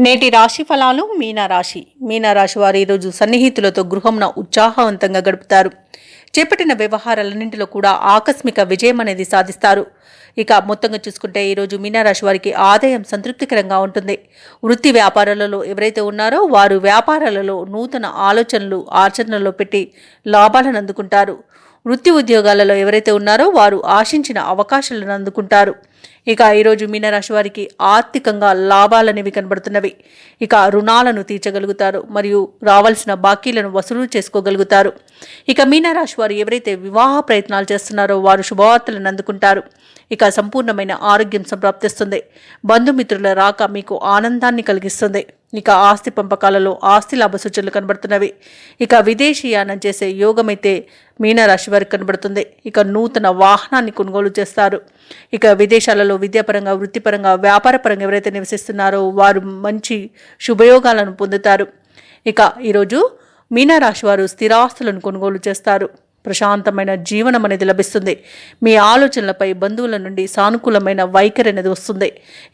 నేటి రాశి ఫలాలు మీనరాశి వారు ఈరోజు సన్నిహితులతో గృహంన ఉత్సాహవంతంగా గడుపుతారు. చేపట్టిన వ్యవహారాలన్నింటిలో కూడా ఆకస్మిక విజయం అనేది సాధిస్తారు. ఇక మొత్తంగా చూసుకుంటే ఈరోజు మీనరాశి వారికి ఆదాయం సంతృప్తికరంగా ఉంటుంది. వృత్తి వ్యాపారాలలో ఎవరైతే ఉన్నారో వారు వ్యాపారాలలో నూతన ఆలోచనలు ఆచరణలో పెట్టి లాభాలను అందుకుంటారు. వృత్తి ఉద్యోగాలలో ఎవరైతే ఉన్నారో వారు ఆశించిన అవకాశాలను అందుకుంటారు. ఇక ఈరోజు మీనరాశి వారికి ఆర్థికంగా లాభాలనేవి కనబడుతున్నవి. ఇక రుణాలను తీర్చగలుగుతారు మరియు రావాల్సిన బాకీలను వసూలు చేసుకోగలుగుతారు. ఇక మీనరాశి వారు ఎవరైతే వివాహ ప్రయత్నాలు చేస్తున్నారో వారు శుభవార్తలను అందుకుంటారు. ఇక సంపూర్ణమైన ఆరోగ్యం సంప్రాప్తిస్తుంది. బంధుమిత్రుల రాక మీకు ఆనందాన్ని కలిగిస్తుంది. ఇక ఆస్తి పంపకాలలో ఆస్తి లాభ సూచనలు కనబడుతున్నవి. ఇక విదేశీయానం చేసే యోగమైతే మీనరాశి వారికి కనబడుతుంది. ఇక నూతన వాహనాన్ని కొనుగోలు చేస్తారు. ఇక విదేశాలలో విద్యాపరంగా వృత్తిపరంగా వ్యాపారపరంగా ఎవరైతే నివసిస్తున్నారో వారు మంచి శుభయోగాలను పొందుతారు. ఇక ఈరోజు మీనరాశి వారు స్థిరాస్తులను కొనుగోలు చేస్తారు. ప్రశాంతమైన జీవనం అనేది లభిస్తుంది. మీ ఆలోచనలపై బంధువుల నుండి సానుకూలమైన వైఖరి అనేది వస్తుంది.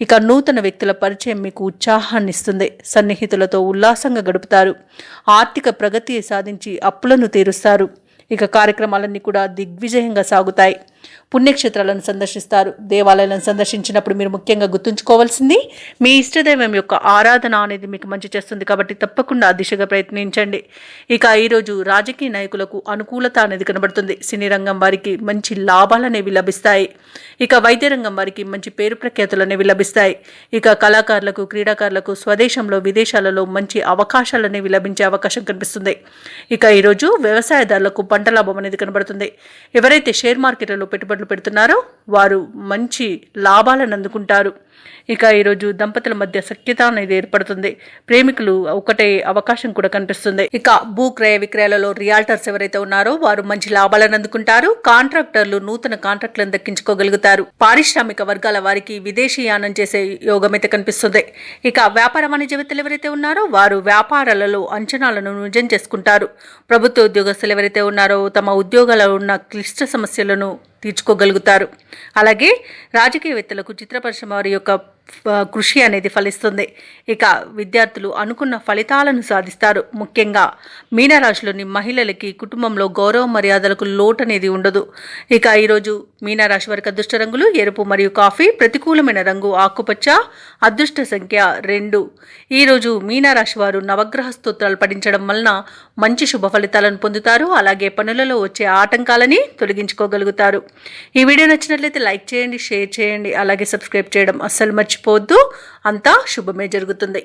ఇక నూతన వ్యక్తుల పరిచయం మీకు ఉత్సాహాన్ని ఇస్తుంది. సన్నిహితులతో ఉల్లాసంగా గడుపుతారు. ఆర్థిక ప్రగతి సాధించి అప్పులను తీరుస్తారు. ఇక కార్యక్రమాలన్నీ కూడా దిగ్విజయంగా సాగుతాయి. పుణ్యక్షేత్రాలను సందర్శిస్తారు. దేవాలయాలను సందర్శించినప్పుడు మీరు ముఖ్యంగా గుర్తుంచుకోవాల్సింది మీ ఇష్టదైవం యొక్క ఆరాధన అనేది మీకు మంచి చేస్తుంది. కాబట్టి తప్పకుండా ఆ దిశగా ప్రయత్నించండి. ఇక ఈరోజు రాజకీయ నాయకులకు అనుకూలత అనేది కనబడుతుంది. సినీ రంగం వారికి మంచి లాభాలు అనేవి లభిస్తాయి. ఇక వైద్య రంగం వారికి మంచి పేరు ప్రఖ్యాతులు అనేవి లభిస్తాయి. ఇక కళాకారులకు క్రీడాకారులకు స్వదేశంలో విదేశాలలో మంచి అవకాశాలు అనేవి లభించే అవకాశం కనిపిస్తుంది. ఇక ఈరోజు వ్యవసాయదారులకు పంట లాభం అనేది కనబడుతుంది. ఎవరైతే షేర్ మార్కెట్లలో పెట్టుబడులు పెడుతున్నారో వారు మంచి లాభాలను అందుకుంటారు. ఇక ఈరోజు దంపతుల మధ్య సఖ్యత అనేది ఏర్పడుతుంది. ప్రేమికులు ఒకటే అవకాశం కూడా కనిపిస్తుంది. ఇక భూ క్రయ విక్రయాలలో రియాల్టర్స్ ఎవరైతే ఉన్నారో వారు మంచి లాభాలను అందుకుంటారు. కాంట్రాక్టర్లు నూతన కాంట్రాక్టులను దక్కించుకోగలుగుతారు. పారిశ్రామిక వర్గాల వారికి విదేశీయానం చేసే యోగం అయితే కనిపిస్తుంది. ఇక వ్యాపార వాణిజ్యవేత్తలు ఎవరైతే ఉన్నారో వారు వ్యాపారాలలో అంచనాలను నిజం చేసుకుంటారు. ప్రభుత్వ ఉద్యోగస్తులు ఎవరైతే ఉన్నారో తమ ఉద్యోగాలలో ఉన్న క్లిష్ట సమస్యలను తీర్చుకోగలుగుతారు. అలాగే రాజకీయవేత్తలకు చిత్ర పరిశ్రమ వారి యొక్క కృషి అనేది ఫలిస్తుంది. ఇక విద్యార్థులు అనుకున్న ఫలితాలను సాధిస్తారు. ముఖ్యంగా మీనరాశిలోని మహిళలకి కుటుంబంలో గౌరవ మర్యాదలకు లోటు అనేది ఉండదు. ఇక ఈరోజు మీనరాశి వారికి అదృష్ట రంగులు ఎరుపు మరియు కాఫీ, ప్రతికూలమైన రంగు ఆకుపచ్చ, అదృష్ట సంఖ్య 2. ఈరోజు మీనరాశి వారు నవగ్రహ స్తోత్రాలు పఠించడం వలన మంచి శుభ ఫలితాలను పొందుతారు. అలాగే పనులలో వచ్చే ఆటంకాలని తొలగించుకోగలుగుతారు. ఈ వీడియో నచ్చినట్లయితే లైక్ చేయండి, షేర్ చేయండి, అలాగే సబ్స్క్రైబ్ చేయడం అస్సలు మర్చిపోవద్దు. అంతా శుభమే జరుగుతుంది.